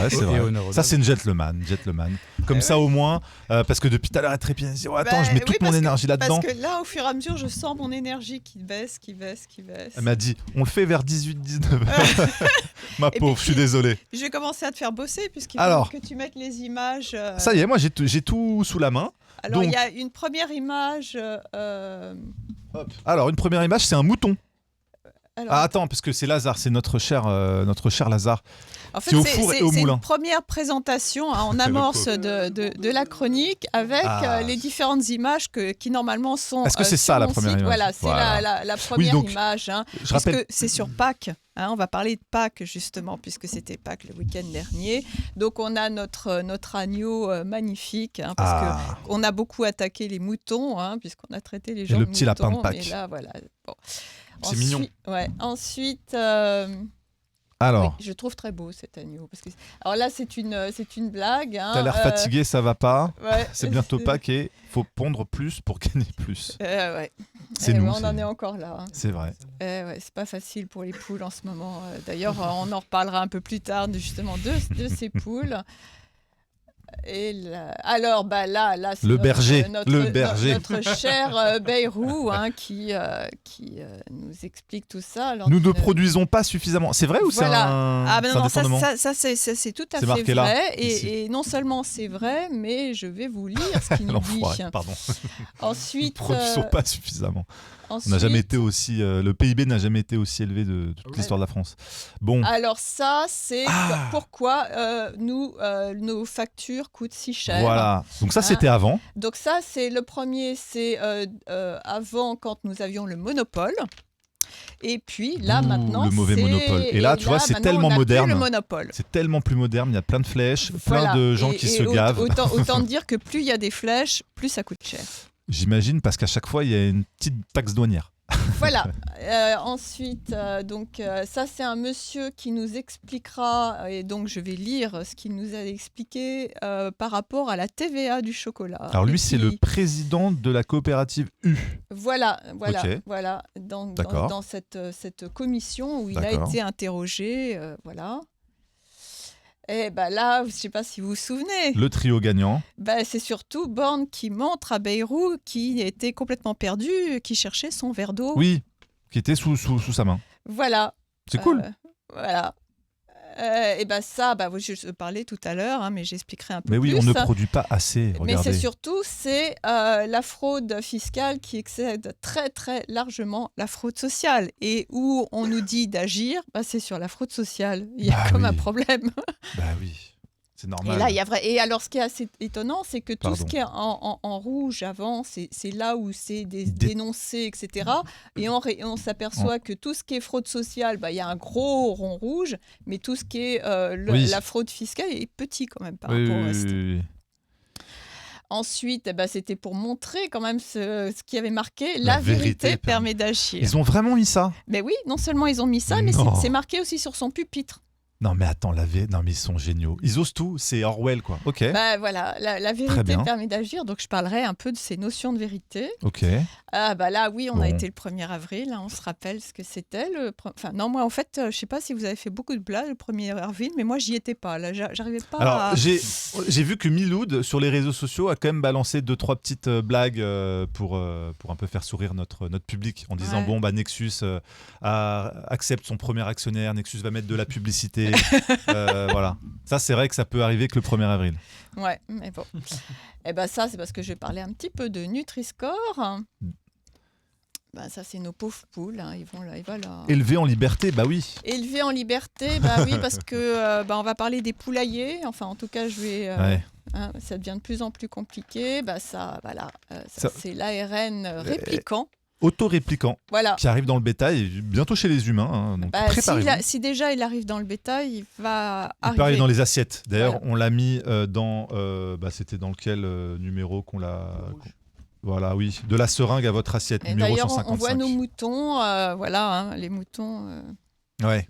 vrai, c'est vrai. Ça, c'est une gentleman. Comme ça, au moins, parce que depuis tout à l'heure, elle trépigne. Elle dit, attends, je mets toute mon énergie là-dedans. Parce que là, au fur et à mesure, je sens mon énergie qui baisse. Elle m'a dit, on le fait vers 18-19 heures. Ma pauvre, je suis désolé. Je vais commencer à te faire bosser, puisqu'il faut que tu mettes les images. Ça y est, moi, j'ai tout sous la main. Alors, il y a une première image. Alors, une première image, c'est un mouton. Alors... attends, parce que c'est Lazare, c'est notre cher Lazare. En fait, c'est au four et au moulin. C'est une première présentation en amorce de la chronique avec les différentes images qui normalement sont. Est-ce que c'est ça la première image? Voilà, c'est la première image. Je rappelle... c'est sur Pâques. On va parler de Pâques justement, puisque c'était Pâques le week-end dernier. Donc on a notre agneau magnifique, parce qu'on a beaucoup attaqué les moutons, puisqu'on a traité les gens de moutons. Et le petit lapin de Pâques. Et là, voilà. Bon. C'est mignon. Ouais. Ensuite. Alors, oui, je trouve très beau cet agneau. Alors là, c'est une blague. T'as l'air fatigué, ça va pas. Ouais, c'est bientôt Pâques et faut pondre plus pour gagner plus. Ouais. C'est nous. On en est encore là. C'est vrai. C'est pas facile pour les poules en ce moment. D'ailleurs, on en reparlera un peu plus tard justement de ces poules. Et alors, là, c'est le berger, notre cher Bayrou qui nous explique tout ça. Alors, nous ne produisons pas suffisamment. C'est vrai ou c'est un détournement ? Ça, c'est tout à fait vrai. Là, et non seulement c'est vrai, mais je vais vous lire ce qu'il nous dit. Pardon. Ensuite, nous ne produisons pas suffisamment. On n'a jamais été aussi, le PIB n'a jamais été aussi élevé de toute l'histoire de la France. Bon. Alors ça, c'est pourquoi nos factures coûtent si cher. Voilà. Donc ça, c'était avant. Donc ça, c'est le premier, c'est avant quand nous avions le monopole. Et puis là, maintenant, le mauvais monopole. Et là, tu vois, c'est tellement moderne. Le monopole. C'est tellement plus moderne. Il y a plein de flèches, plein de gens qui se gavent. Autant dire que plus il y a des flèches, plus ça coûte cher. J'imagine, parce qu'à chaque fois, il y a une petite taxe douanière. Voilà. Ensuite, ça, c'est un monsieur qui nous expliquera, et donc je vais lire ce qu'il nous a expliqué par rapport à la TVA du chocolat. Alors lui, c'est le président de la coopérative U. Voilà. Okay. Voilà. Dans cette commission où il a été interrogé, voilà. Et là, je ne sais pas si vous vous souvenez. Le trio gagnant. C'est surtout Borne qui montre à Bayrou qui était complètement perdu, qui cherchait son verre d'eau. Oui, qui était sous sa main. Voilà. C'est cool. Voilà. Ça, je parlais tout à l'heure, mais j'expliquerai un peu plus. Mais oui, on ne produit pas assez. Regardez. Mais c'est surtout la fraude fiscale qui excède très très largement la fraude sociale. Et où on nous dit d'agir, c'est sur la fraude sociale. Il y a un problème. Oui. C'est normal. Et là, il y a et alors, ce qui est assez étonnant, c'est que tout ce qui est en rouge avant, c'est là où c'est dénoncé, etc. Et on s'aperçoit que tout ce qui est fraude sociale, il y a un gros rond rouge, mais tout ce qui est la fraude fiscale est petit quand même par rapport au reste. Oui. Ensuite, c'était pour montrer quand même ce qui avait marqué la vérité permet d'agir. Ils ont vraiment mis ça ? Mais oui, non seulement ils ont mis ça, mais c'est marqué aussi sur son pupitre. Non mais attends, non mais ils sont géniaux. Ils osent tout, c'est Orwell quoi. Ok. Voilà, la vérité permet d'agir. Donc je parlerai un peu de ces notions de vérité. Ok. Là oui, on a été le 1er avril. On se rappelle ce que c'était. Moi en fait, je sais pas si vous avez fait beaucoup de blagues le 1er avril, mais moi j'y étais pas. Là, j'arrivais pas. Alors j'ai vu que Miloud sur les réseaux sociaux a quand même balancé 2-3 petites blagues pour un peu faire sourire notre public en disant Nexus accepte son premier actionnaire, Nexus va mettre de la publicité. Voilà. Ça, c'est vrai que ça peut arriver que le 1er avril. Ouais, mais bon. Ça, c'est parce que je vais parler un petit peu de Nutri-Score. Ça, c'est nos pauvres poules. Ils vont là. Élevées en liberté, oui. Élevées en liberté, oui, parce que on va parler des poulaillers. Enfin, en tout cas, je vais. Ça devient de plus en plus compliqué. C'est l'ARN réplicant. Auto-répliquant qui arrive dans le bétail, bientôt chez les humains. Donc préparez-vous. Si déjà il arrive dans le bétail, il peut arriver dans les assiettes. D'ailleurs, on l'a mis dans... c'était dans lequel numéro qu'on l'a... Voilà, oui. De la seringue à votre assiette, numéro 155. D'ailleurs, on voit nos moutons. Les moutons... Ouais.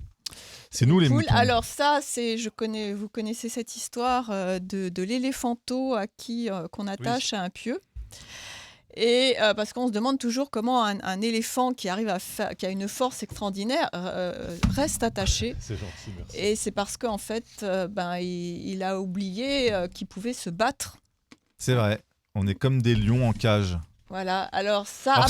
C'est nous les moutons. Alors ça, vous connaissez cette histoire de l'éléphanteau qu'on attache à un pieu. Et parce qu'on se demande toujours comment un éléphant qui arrive qui a une force extraordinaire reste attaché. C'est gentil, merci. Et c'est parce qu'en fait, il a oublié qu'il pouvait se battre. C'est vrai. On est comme des lions en cage. Voilà. Alors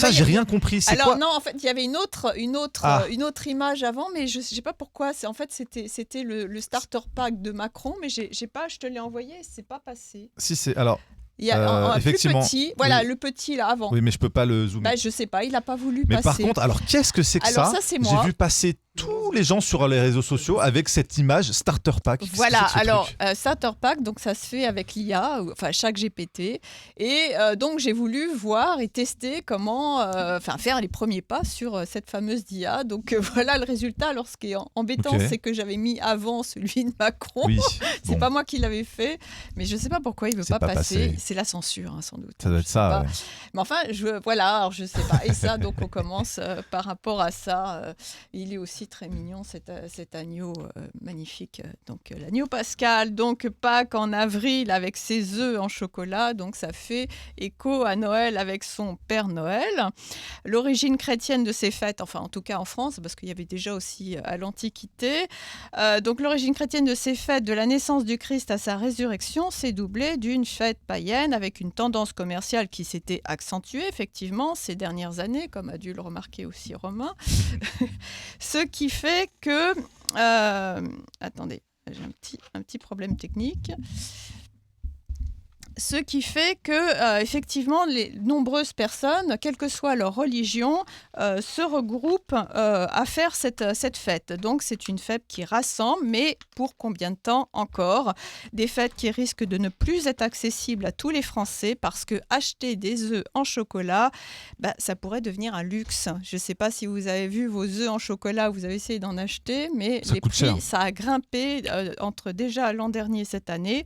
j'ai rien compris. C'est quoi ? Non, en fait, il y avait une autre image avant, mais je sais pas pourquoi. En fait, c'était le starter pack de Macron, mais je te l'ai envoyé, c'est pas passé. Si c'est alors. Il y a un effectivement, plus petit, voilà, oui. Le petit là avant. Oui, mais je peux pas le zoomer. Je sais pas, il a pas voulu mais passer. Par contre, alors qu'est-ce que c'est que ça ? C'est moi. J'ai vu passer tous les gens sur les réseaux sociaux avec cette image starter pack. Voilà, alors starter pack, donc ça se fait avec l'IA, enfin chaque GPT, et donc j'ai voulu voir et tester comment, faire les premiers pas sur cette fameuse IA. Donc voilà le résultat. Alors ce qui est embêtant, c'est que j'avais mis avant celui de Macron. Oui, c'est pas moi qui l'avais fait, mais je sais pas pourquoi il veut pas passer. C'est la censure, sans doute. Ça doit être ça. Ouais. Mais enfin, alors je sais pas. Et ça, donc on commence par rapport à ça. Il est aussi très mignon cet agneau magnifique, donc l'agneau pascal, donc Pâques en avril avec ses œufs en chocolat, donc ça fait écho à Noël avec son Père Noël. L'origine chrétienne de ces fêtes, enfin en tout cas en France, parce qu'il y avait déjà aussi à l'Antiquité, donc l'origine chrétienne de ces fêtes, de la naissance du Christ à sa résurrection, s'est doublée d'une fête païenne avec une tendance commerciale qui s'était accentuée effectivement ces dernières années, comme a dû le remarquer aussi Romain. Ce qui fait que... attendez, j'ai un petit problème technique. Ce qui fait que, effectivement, les nombreuses personnes, quelle que soit leur religion, se regroupent à faire cette fête. Donc, c'est une fête qui rassemble, mais pour combien de temps encore ? Des fêtes qui risquent de ne plus être accessibles à tous les Français parce que acheter des œufs en chocolat, ça pourrait devenir un luxe. Je ne sais pas si vous avez vu vos œufs en chocolat, vous avez essayé d'en acheter, mais les prix, cher. Ça a grimpé entre déjà l'an dernier et cette année.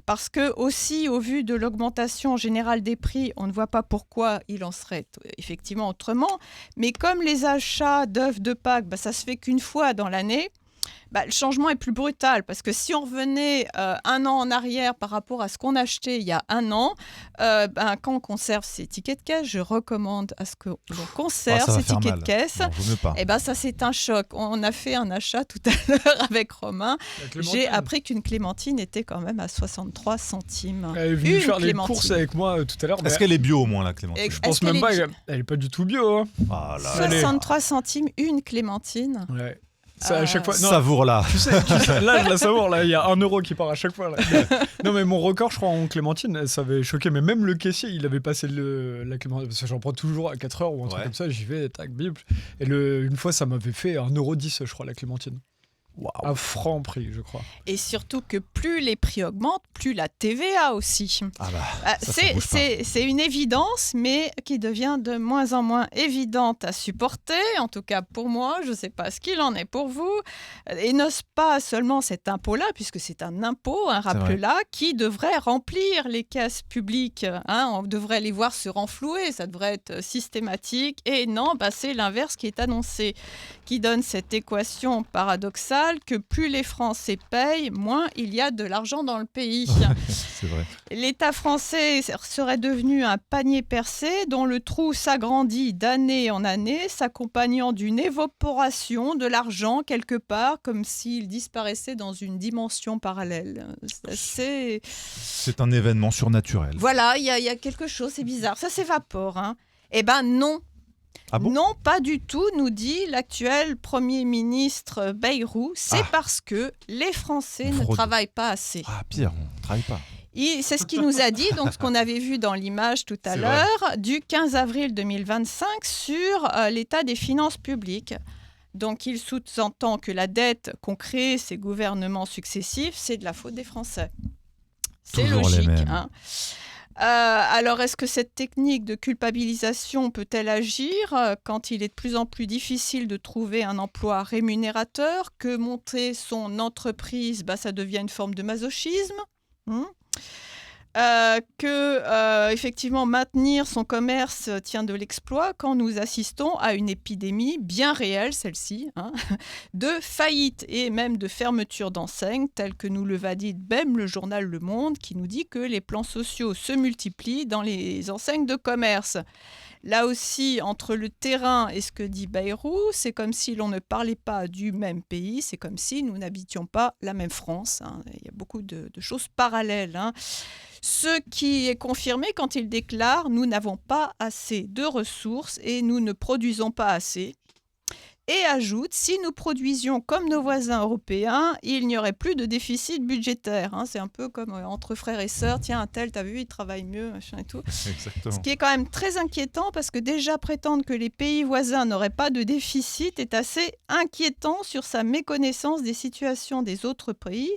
Parce que aussi, au vu de l'augmentation générale des prix, on ne voit pas pourquoi il en serait effectivement autrement. Mais comme les achats d'œufs de Pâques, ça se fait qu'une fois dans l'année, le changement est plus brutal. Parce que si on revenait un an en arrière par rapport à ce qu'on achetait il y a un an, quand on conserve ses tickets de caisse, je recommande à ce que l'on conserve ses tickets de caisse. Non, ça, c'est un choc. On a fait un achat tout à l'heure avec Romain. J'ai appris qu'une clémentine était quand même à 63 centimes. Elle est venue faire les courses avec moi tout à l'heure. Est-ce qu'elle est bio au moins, la clémentine ? Je pense même pas. Elle n'est pas du tout bio. Hein. Ah, là, 63 centimes, une clémentine. Ouais. Ça, à chaque fois. Savoure-la. Tu sais, là, je la savoure. Là, il y a 1 euro qui part à chaque fois. Là. Non, mais mon record, je crois, en clémentine, ça avait choqué. Mais même le caissier, il avait passé la clémentine. Parce que j'en prends toujours à 4 heures ou un truc comme ça. J'y vais, tac, bip. Et une fois, ça m'avait fait 1,10 €, je crois, la clémentine. Wow. À franc prix, je crois. Et surtout que plus les prix augmentent, plus la TVA aussi. C'est une évidence, mais qui devient de moins en moins évidente à supporter. En tout cas pour moi, je ne sais pas ce qu'il en est pour vous. Et n'ose pas seulement cet impôt-là, puisque c'est un impôt, rappel-là, qui devrait remplir les caisses publiques. On devrait les voir se renflouer, ça devrait être systématique. Et non, c'est l'inverse qui est annoncé, qui donne cette équation paradoxale que plus les Français payent, moins il y a de l'argent dans le pays. C'est vrai. L'État français serait devenu un panier percé dont le trou s'agrandit d'année en année, s'accompagnant d'une évaporation de l'argent quelque part, comme s'il disparaissait dans une dimension parallèle. C'est un événement surnaturel. Voilà, il y a quelque chose, c'est bizarre. Ça s'évapore. Eh ben non. Ah bon ? Non, pas du tout, nous dit l'actuel Premier ministre Bayrou. C'est parce que les Français ne travaillent pas assez. Ah, pire, on ne travaille pas. C'est ce qu'il nous a dit, donc ce qu'on avait vu dans l'image tout à l'heure, du 15 avril 2025 sur l'état des finances publiques. Donc il sous-entend que la dette qu'ont créée ces gouvernements successifs, c'est de la faute des Français. C'est toujours logique. Les mêmes. Alors, est-ce que cette technique de culpabilisation peut-elle agir quand il est de plus en plus difficile de trouver un emploi rémunérateur, que monter son entreprise, ça devient une forme de masochisme que effectivement maintenir son commerce tient de l'exploit quand nous assistons à une épidémie bien réelle, celle-ci, de faillite et même de fermeture d'enseignes, telle que nous le valide même le journal Le Monde, qui nous dit que les plans sociaux se multiplient dans les enseignes de commerce. Là aussi, entre le terrain et ce que dit Bayrou, c'est comme si l'on ne parlait pas du même pays, c'est comme si nous n'habitions pas la même France. Il y a beaucoup de choses parallèles. Ce qui est confirmé quand il déclare « Nous n'avons pas assez de ressources et nous ne produisons pas assez ». Et ajoute « Si nous produisions comme nos voisins européens, il n'y aurait plus de déficit budgétaire. » C'est un peu comme entre frères et sœurs. Tiens, un tel, t'as vu, il travaille mieux, machin et tout. Exactement. Ce qui est quand même très inquiétant parce que déjà prétendre que les pays voisins n'auraient pas de déficit est assez inquiétant sur sa méconnaissance des situations des autres pays.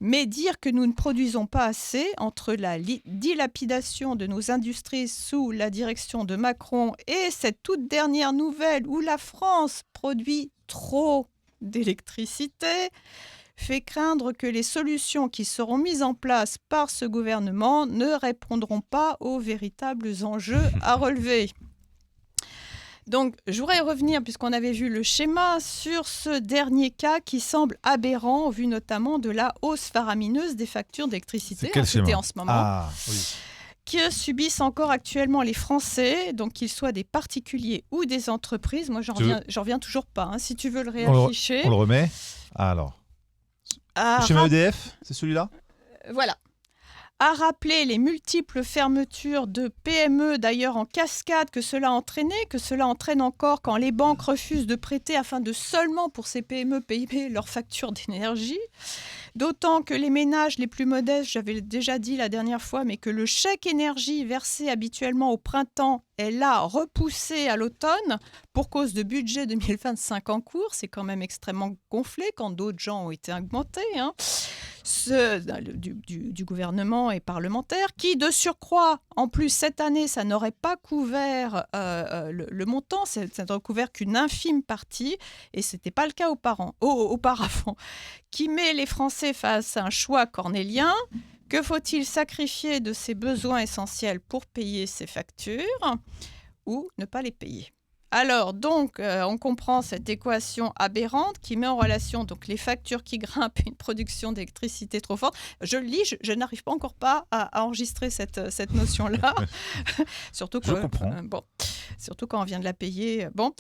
Mais dire que nous ne produisons pas assez, entre la dilapidation de nos industries sous la direction de Macron et cette toute dernière nouvelle où la France produit trop d'électricité, fait craindre que les solutions qui seront mises en place par ce gouvernement ne répondront pas aux véritables enjeux à relever. Donc, je voudrais revenir, puisqu'on avait vu le schéma, sur ce dernier cas qui semble aberrant, au vu notamment de la hausse faramineuse des factures d'électricité, c'était en ce moment, que subissent encore actuellement les Français, donc qu'ils soient des particuliers ou des entreprises. Moi, j'en reviens toujours pas. Si tu veux le réafficher. On le remet. Alors, le schéma EDF, c'est celui-là ? Voilà. A rappelé les multiples fermetures de PME, d'ailleurs en cascade, que cela entraîne encore quand les banques refusent de prêter afin de seulement pour ces PME payer leurs factures d'énergie. D'autant que les ménages les plus modestes, j'avais déjà dit la dernière fois, mais que le chèque énergie versé habituellement au printemps est là repoussé à l'automne pour cause de budget 2025 en cours. C'est quand même extrêmement gonflé quand d'autres gens ont été augmentés. Du gouvernement et parlementaire, qui de surcroît, en plus cette année, ça n'aurait pas couvert le montant, ça n'aurait couvert qu'une infime partie, et ce n'était pas le cas auparavant, qui met les Français face à un choix cornélien. Que faut-il sacrifier de ses besoins essentiels pour payer ses factures ou ne pas les payer ? Alors, donc, on comprend cette équation aberrante qui met en relation donc, les factures qui grimpent et une production d'électricité trop forte. Je le lis, je n'arrive pas encore à enregistrer cette notion-là. Surtout quand on vient de la payer. Bon,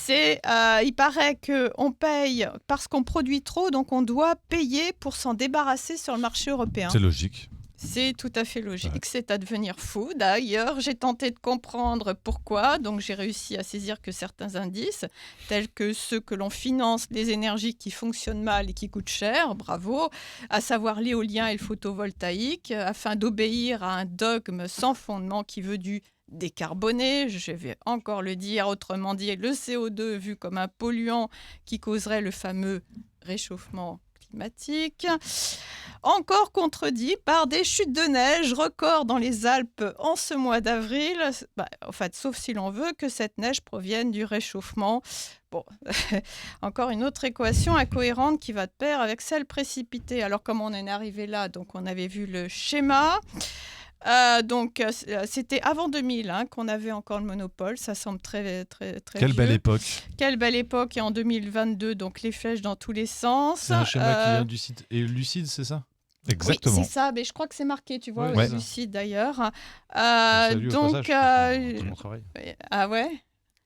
il paraît qu'on paye parce qu'on produit trop, donc on doit payer pour s'en débarrasser sur le marché européen. C'est logique. C'est tout à fait logique, c'est à devenir fou. D'ailleurs, j'ai tenté de comprendre pourquoi, donc j'ai réussi à saisir que certains indices, tels que ceux que l'on finance des énergies qui fonctionnent mal et qui coûtent cher, bravo, à savoir l'éolien et le photovoltaïque, afin d'obéir à un dogme sans fondement qui veut du décarboné, je vais encore le dire, autrement dit, le CO2 vu comme un polluant qui causerait le fameux réchauffement climatique. Encore contredit par des chutes de neige records dans les Alpes en ce mois d'avril, sauf si l'on veut que cette neige provienne du réchauffement. Bon, encore une autre équation incohérente qui va de pair avec celle précipitée. Alors, comment on en est arrivé là ? Donc, on avait vu le schéma. C'était avant 2000 qu'on avait encore le monopole. Ça semble très, très, très Quelle vieux. belle époque. Quelle belle époque. Et en 2022, donc les flèches dans tous les sens. C'est un schéma qui vient du site. Et Lucide, c'est ça ? Exactement. Oui, c'est ça, mais je crois que c'est marqué, tu vois, ouais. Lucide d'ailleurs. Salut au passage, mon travail. Ah ouais ?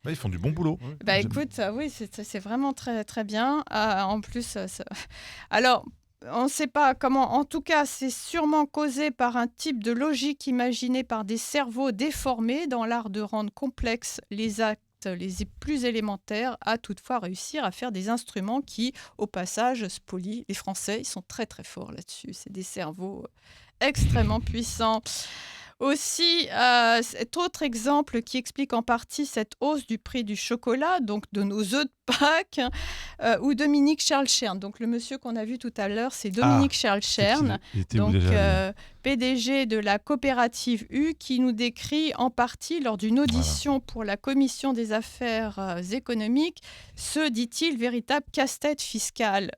Ils font du bon boulot. Écoute, oui, c'est vraiment très, très bien. En plus, alors, on ne sait pas comment. En tout cas, c'est sûrement causé par un type de logique imaginée par des cerveaux déformés dans l'art de rendre complexes les actes les plus élémentaires, à toutefois réussir à faire des instruments qui, au passage, spolient les Français. Ils sont très très forts là-dessus. C'est des cerveaux extrêmement puissants. Aussi, cet autre exemple qui explique en partie cette hausse du prix du chocolat, donc de nos œufs de Pâques, ou Dominique Charles-Chern. Donc le monsieur qu'on a vu tout à l'heure, c'est Dominique Charles-Chern, donc PDG de la coopérative U, qui nous décrit en partie lors d'une audition pour la commission des affaires économiques ce, dit-il, véritable casse-tête fiscal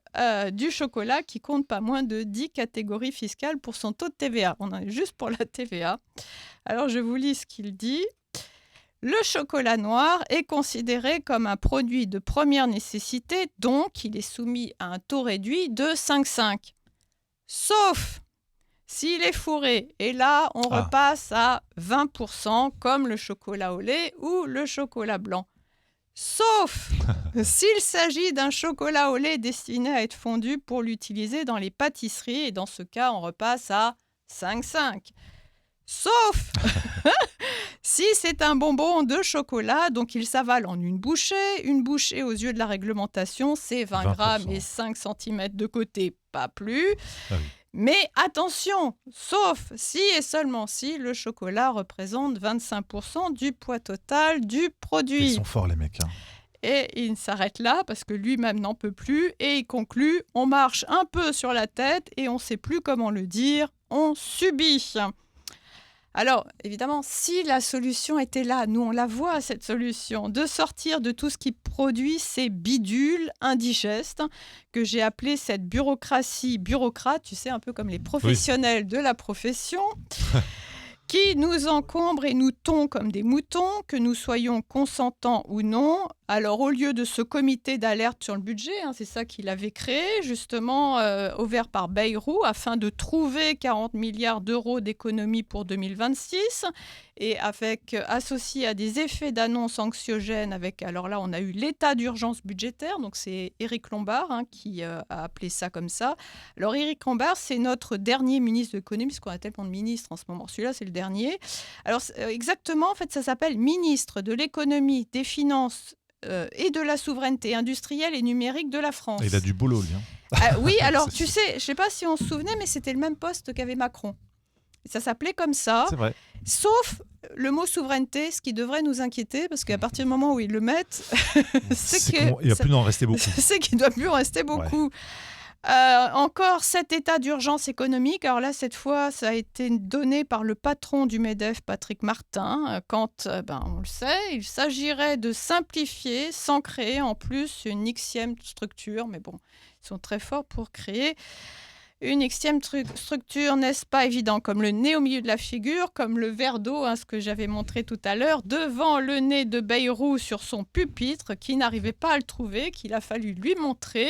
du chocolat qui compte pas moins de 10 catégories fiscales pour son taux de TVA. On en est juste pour la TVA. Alors je vous lis ce qu'il dit. Le chocolat noir est considéré comme un produit de première nécessité, donc il est soumis à un taux réduit de 5,5. Sauf s'il est fourré. Et là, on repasse à 20%, comme le chocolat au lait ou le chocolat blanc. Sauf s'il s'agit d'un chocolat au lait destiné à être fondu pour l'utiliser dans les pâtisseries. Et dans ce cas, on repasse à 5,5. Sauf si c'est un bonbon de chocolat, donc il s'avale en une bouchée. Une bouchée, aux yeux de la réglementation, c'est 20 grammes et 5 cm de côté, pas plus. Ah oui. Mais attention, sauf si et seulement si le chocolat représente 25% du poids total du produit. Ils sont forts, les mecs. Et il s'arrête là parce que lui-même n'en peut plus et il conclut « On marche un peu sur la tête et on ne sait plus comment le dire, on subit ». Alors, évidemment, si la solution était là, nous on la voit, cette solution, de sortir de tout ce qui produit ces bidules indigestes, que j'ai appelé cette bureaucratie bureaucrate, tu sais, un peu comme les professionnels de la profession, qui nous encombre et nous tond comme des moutons, que nous soyons consentants ou non. Alors, au lieu de ce comité d'alerte sur le budget, c'est ça qu'il avait créé, justement, ouvert par Bayrou, afin de trouver 40 milliards d'euros d'économies pour 2026, et associé à des effets d'annonce anxiogènes, alors là, on a eu l'état d'urgence budgétaire, donc c'est Éric Lombard qui a appelé ça comme ça. Alors, Éric Lombard, c'est notre dernier ministre de l'économie, parce qu'on a tellement de ministres en ce moment. Celui-là, c'est le dernier. Alors, exactement, en fait, ça s'appelle ministre de l'économie, des finances, et de la souveraineté industrielle et numérique de la France. Et il a du boulot, lui. Oui, alors tu sais, je ne sais pas si on se souvenait, mais c'était le même poste qu'avait Macron. Ça s'appelait comme ça. C'est vrai. Sauf le mot souveraineté, ce qui devrait nous inquiéter, parce qu'à partir du moment où ils le mettent, il ne va plus en rester beaucoup. C'est qu'il ne doit plus en rester beaucoup. Ouais. Encore cet état d'urgence économique. Alors là, cette fois, ça a été donné par le patron du MEDEF, Patrick Martin, quand, on le sait, il s'agirait de simplifier sans créer en plus une Xème structure. Mais bon, ils sont très forts pour créer une Xème structure, n'est-ce pas évident, comme le nez au milieu de la figure, comme le verre d'eau, ce que j'avais montré tout à l'heure, devant le nez de Bayrou sur son pupitre, qui n'arrivait pas à le trouver, qu'il a fallu lui montrer.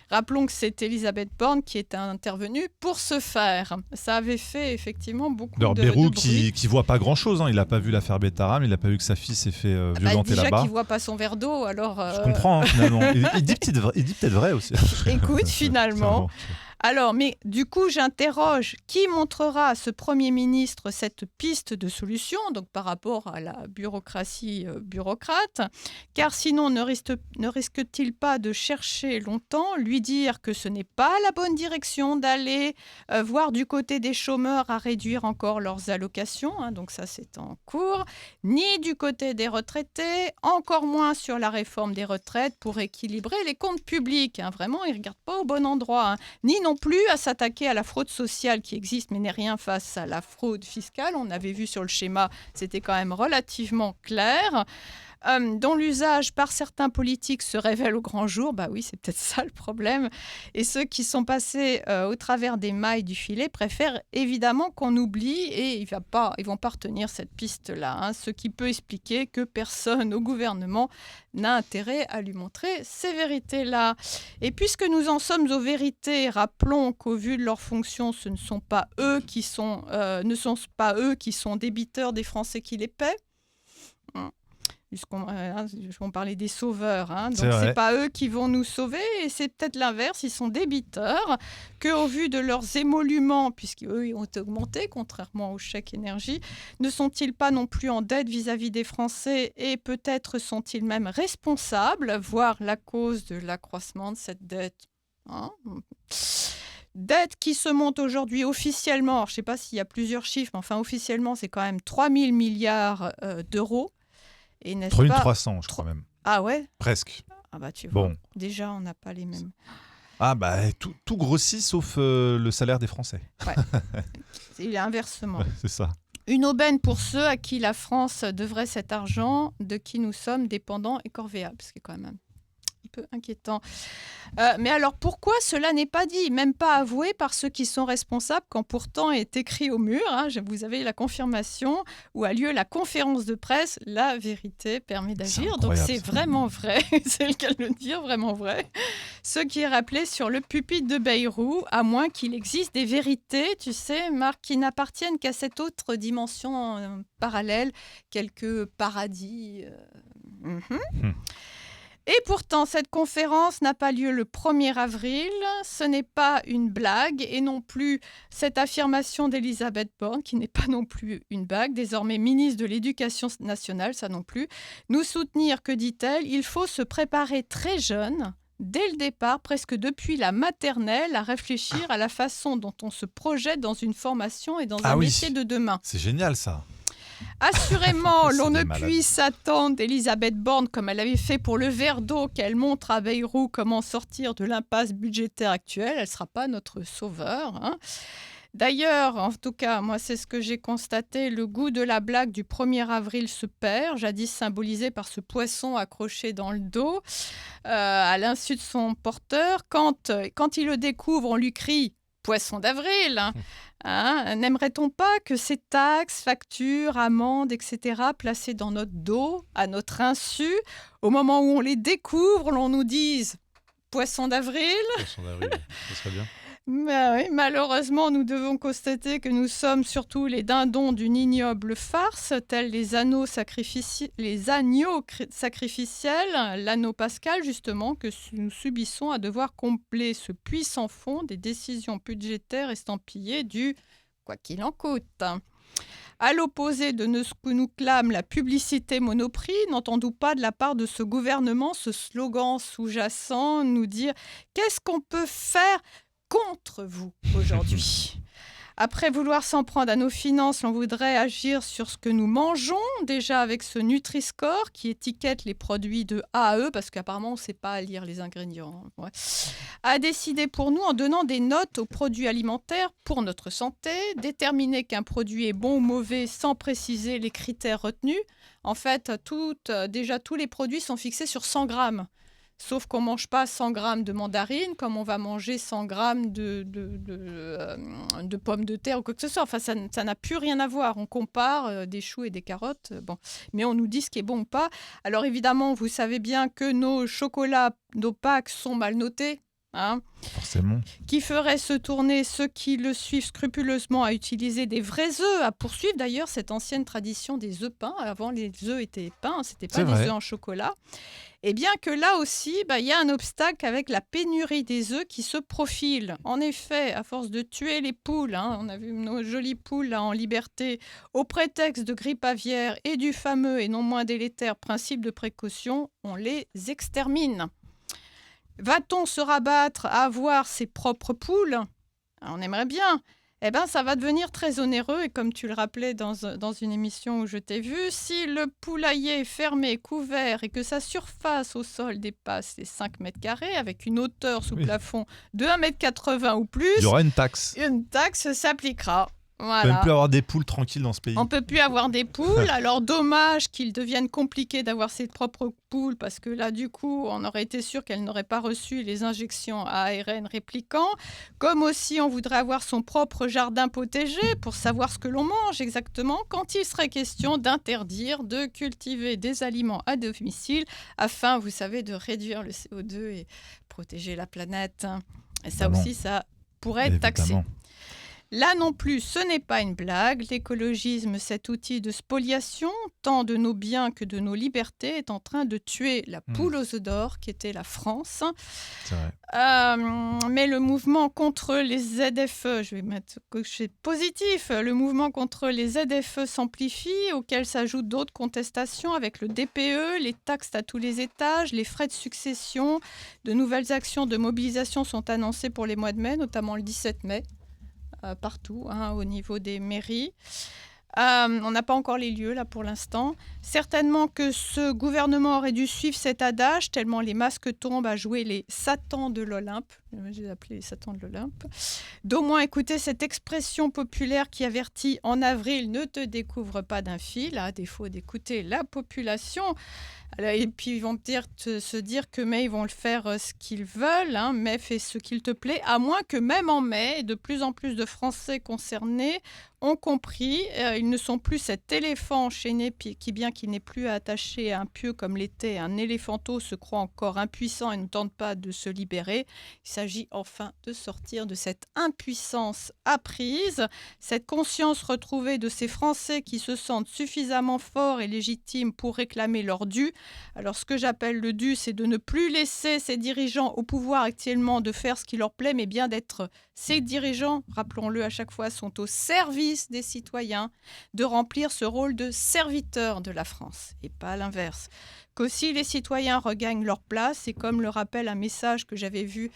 Rappelons que c'est Elisabeth Borne qui est intervenue pour ce faire. Ça avait fait effectivement beaucoup de Bayrou bruit. qui voit pas grand-chose. Il n'a pas vu l'affaire Betaram, il n'a pas vu que sa fille s'est fait violenter déjà là-bas. Déjà qu'il voit pas son verre d'eau, alors... Je comprends, finalement. Il dit peut-être vrai aussi. Écoute, finalement... Alors, mais du coup, j'interroge qui montrera à ce Premier ministre cette piste de solution, donc par rapport à la bureaucratie bureaucrate, car sinon ne risque-t-il pas de chercher longtemps, lui dire que ce n'est pas la bonne direction d'aller voir du côté des chômeurs à réduire encore leurs allocations, donc ça c'est en cours, ni du côté des retraités, encore moins sur la réforme des retraites pour équilibrer les comptes publics. Vraiment, il ne regarde pas au bon endroit, ni non plus à s'attaquer à la fraude sociale qui existe mais n'est rien face à la fraude fiscale. On avait vu sur le schéma, c'était quand même relativement clair. Dont l'usage par certains politiques se révèle au grand jour. Oui, c'est peut-être ça le problème. Et ceux qui sont passés au travers des mailles du filet préfèrent évidemment qu'on oublie et ils vont pas retenir cette piste-là. Ce qui peut expliquer que personne au gouvernement n'a intérêt à lui montrer ces vérités-là. Et puisque nous en sommes aux vérités, rappelons qu'au vu de leurs fonctions, ce ne sont pas eux qui sont débiteurs des Français qui les paient. Puisqu'on parlait des sauveurs, donc c'est pas eux qui vont nous sauver et c'est peut-être l'inverse, ils sont débiteurs qu'au vu de leurs émoluments, puisqu'eux ils ont été augmentés contrairement au chèque énergie, ne sont-ils pas non plus en dette vis-à-vis des Français et peut-être sont-ils même responsables, voire la cause de l'accroissement de cette dette Dette qui se monte aujourd'hui officiellement, alors, je ne sais pas s'il y a plusieurs chiffres, mais enfin officiellement c'est quand même 3 000 milliards d'euros. 3300, je crois même. Ah ouais ? Presque. Ah bah tu vois, déjà on n'a pas les mêmes. Ah bah tout grossit sauf le salaire des Français. Ouais. C'est inversement. Ouais, c'est ça. Une aubaine pour ceux à qui la France devrait cet argent, de qui nous sommes dépendants et corvéables, ce qui est quand même un peu inquiétant. Mais alors pourquoi cela n'est pas dit, même pas avoué par ceux qui sont responsables, quand pourtant est écrit au mur, vous avez la confirmation, où a lieu la conférence de presse, la vérité permet d'agir. Donc c'est vraiment vrai, c'est le cas de le dire, vraiment vrai. Ce qui est rappelé sur le pupitre de Bayrou, à moins qu'il existe des vérités, tu sais, Marc, qui n'appartiennent qu'à cette autre dimension parallèle, quelques paradis. Et pourtant, cette conférence n'a pas lieu le 1er avril. Ce n'est pas une blague et non plus cette affirmation d'Elisabeth Borne, qui n'est pas non plus une blague, désormais ministre de l'Éducation nationale, ça non plus. Nous soutenir, que dit-elle, il faut se préparer très jeune, dès le départ, presque depuis la maternelle, à réfléchir à la façon dont on se projette dans une formation et dans un métier de demain. C'est génial ça. Assurément, l'on ne puisse attendre d'Elisabeth Borne, comme elle avait fait pour le verre d'eau, qu'elle montre à Bayrou comment sortir de l'impasse budgétaire actuelle. Elle ne sera pas notre sauveur. D'ailleurs, en tout cas, moi, c'est ce que j'ai constaté, le goût de la blague du 1er avril se perd, jadis symbolisé par ce poisson accroché dans le dos, à l'insu de son porteur. Quand il le découvre, on lui crie « Poisson d'avril !» N'aimerait-on pas que ces taxes, factures, amendes, etc., placées dans notre dos, à notre insu, au moment où on les découvre, l'on nous dise « Poisson d'avril !» Poisson d'avril, ça serait bien. Oui, malheureusement, nous devons constater que nous sommes surtout les dindons d'une ignoble farce, tels les agneaux sacrificiels, l'anneau pascal, justement, que nous subissons à devoir combler ce puits sans fond des décisions budgétaires estampillées du « quoi qu'il en coûte ». À l'opposé de ce que nous clame la publicité Monoprix, n'entendons pas de la part de ce gouvernement ce slogan sous-jacent nous dire « qu'est-ce qu'on peut faire contre vous aujourd'hui ?» Après vouloir s'en prendre à nos finances, on voudrait agir sur ce que nous mangeons, déjà avec ce Nutri-Score qui étiquette les produits de A à E, parce qu'apparemment on ne sait pas lire les ingrédients. À décider pour nous en donnant des notes aux produits alimentaires pour notre santé, déterminer qu'un produit est bon ou mauvais sans préciser les critères retenus. En fait, déjà tous les produits sont fixés sur 100 grammes. Sauf qu'on ne mange pas 100 grammes de mandarine comme on va manger 100 grammes de pommes de terre ou quoi que ce soit. Enfin, ça n'a plus rien à voir. On compare des choux et des carottes, mais on nous dit ce qui est bon ou pas. Alors évidemment, vous savez bien que nos chocolats, nos packs sont mal notés. Forcément. Qui ferait se tourner ceux qui le suivent scrupuleusement à utiliser des vrais œufs, à poursuivre d'ailleurs cette ancienne tradition des œufs peints. Avant, les œufs étaient peints, c'était pas des œufs en chocolat. Et bien que là aussi, il y a un obstacle avec la pénurie des œufs qui se profile. En effet, à force de tuer les poules, on a vu nos jolies poules là, en liberté, au prétexte de grippe aviaire et du fameux et non moins délétère principe de précaution, on les extermine. Va-t-on se rabattre à avoir ses propres poules ? On aimerait bien. Ça va devenir très onéreux. Et comme tu le rappelais dans une émission où je t'ai vu, si le poulailler est fermé, couvert et que sa surface au sol dépasse les 5 mètres carrés avec une hauteur sous plafond de 1,80 m ou plus, il y aura une taxe. Une taxe s'appliquera. Voilà. On ne peut plus avoir des poules tranquilles dans ce pays. On ne peut plus avoir des poules. Alors, dommage qu'il devienne compliqué d'avoir ses propres poules parce que là, du coup, on aurait été sûr qu'elles n'auraient pas reçu les injections à ARN répliquant. Comme aussi, on voudrait avoir son propre jardin potager pour savoir ce que l'on mange exactement quand il serait question d'interdire de cultiver des aliments à domicile afin, vous savez, de réduire le CO2 et protéger la planète. Et ça aussi, ça pourrait être taxé. Là non plus, ce n'est pas une blague. L'écologisme, cet outil de spoliation, tant de nos biens que de nos libertés, est en train de tuer la poule aux œufs d'or, qui était la France. C'est vrai. Mais le mouvement contre les ZFE, je vais mettre coché positif, le mouvement contre les ZFE s'amplifie, auquel s'ajoutent d'autres contestations avec le DPE, les taxes à tous les étages, les frais de succession. De nouvelles actions de mobilisation sont annoncées pour les mois de mai, notamment le 17 mai. Partout, au niveau des mairies. On n'a pas encore les lieux là pour l'instant. Certainement que ce gouvernement aurait dû suivre cet adage, tellement les masques tombent à jouer les satans de l'Olympe. J'ai appelé les satans de l'Olympe. D'au moins écouter cette expression populaire qui avertit en avril, ne te découvre pas d'un fil, à défaut d'écouter la population. Alors, et puis ils vont se dire que mai, ils vont le faire ce qu'ils veulent. Mai fait ce qu'il te plaît, à moins que même en mai, de plus en plus de Français concernés ont compris. Ils ne sont plus cet éléphant enchaîné qui, bien qu'il n'est plus attaché à un pieu comme l'était un éléphanteau, se croit encore impuissant et ne tente pas de se libérer. Il s'agit enfin de sortir de cette impuissance apprise, cette conscience retrouvée de ces Français qui se sentent suffisamment forts et légitimes pour réclamer leur dû. Alors ce que j'appelle le dû, c'est de ne plus laisser ces dirigeants au pouvoir actuellement de faire ce qui leur plaît, mais bien d'être ces dirigeants, rappelons-le à chaque fois, sont au service des citoyens, de remplir ce rôle de serviteur de la France, et pas l'inverse. Qu'aussi les citoyens regagnent leur place, et comme le rappelle un message que j'avais vu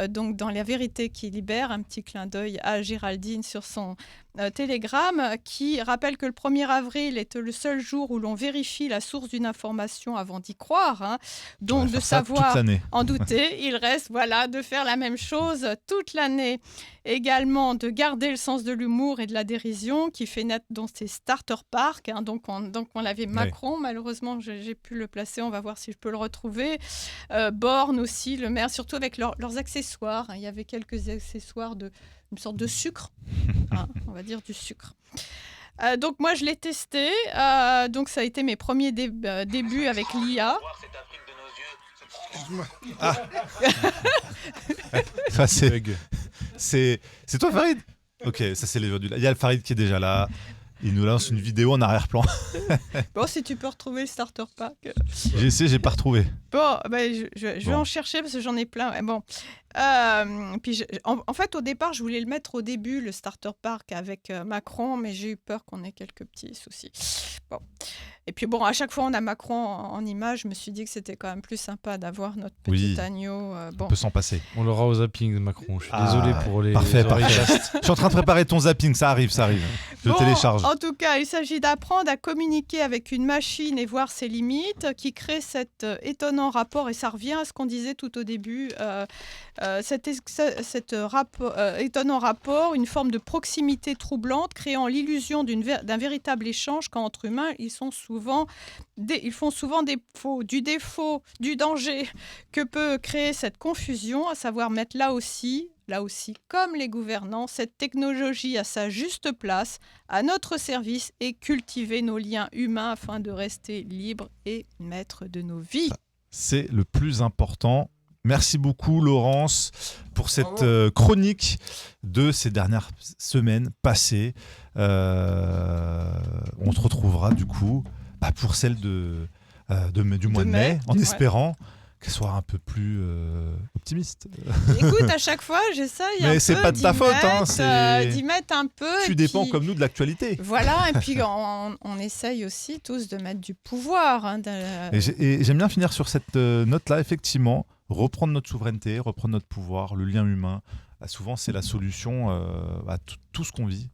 donc dans La Vérité qui libère, un petit clin d'œil à Géraldine sur son télégramme, qui rappelle que le 1er avril est le seul jour où l'on vérifie la source d'une information avant d'y croire, donc de savoir en douter. Il reste de faire la même chose toute l'année. Également de garder le sens de l'humour et de la dérision qui fait naître dans ces starter parks. Donc on l'avait Macron, malheureusement j'ai pu le placer, on va voir si je peux le retrouver. Borne aussi, le maire, surtout avec leurs accessoires. Il y avait quelques accessoires une sorte de sucre, on va dire du sucre. Donc moi je l'ai testé, donc ça a été mes premiers débuts avec l'IA. Ça, c'est toi Farid? Ok, ça c'est les jours du... Il y a le Farid qui est déjà là. Il nous lance une vidéo en arrière-plan. Bon, si tu peux retrouver le starter pack. J'ai essayé, j'ai pas retrouvé. Bon, je vais en chercher parce que j'en ai plein. Bon. Puis en fait, au départ, je voulais le mettre au début, le starter pack avec Macron, mais j'ai eu peur qu'on ait quelques petits soucis. Bon. Et puis bon, à chaque fois, on a Macron en image. Je me suis dit que c'était quand même plus sympa d'avoir notre petit agneau. On peut s'en passer. On l'aura au zapping, Macron. Je suis désolé pour les parfait. oreilles. Je suis en train de préparer ton zapping, ça arrive. Je télécharge. En tout cas, il s'agit d'apprendre à communiquer avec une machine et voir ses limites, qui crée cet étonnant rapport, et ça revient à ce qu'on disait tout au début, cet étonnant rapport, une forme de proximité troublante, créant l'illusion d'un véritable échange quand entre humains, ils font souvent du défaut, du danger que peut créer cette confusion, à savoir mettre là aussi, comme les gouvernants, cette technologie à sa juste place, à notre service, et cultiver nos liens humains afin de rester libres et maîtres de nos vies. C'est le plus important. Merci beaucoup Laurence pour cette chronique de ces dernières semaines passées. On se retrouvera du coup pour celle du mois de mai, en espérant qu'elle soit un peu plus optimiste. Écoute, à chaque fois, j'essaye mais c'est pas de ta faute, d'y mettre un peu. Tu dépends comme nous de l'actualité. Voilà, et puis on essaye aussi tous de mettre du pouvoir. Et j'aime bien finir sur cette note-là, effectivement. Reprendre notre souveraineté, reprendre notre pouvoir, le lien humain. Souvent, c'est la solution à tout ce qu'on vit.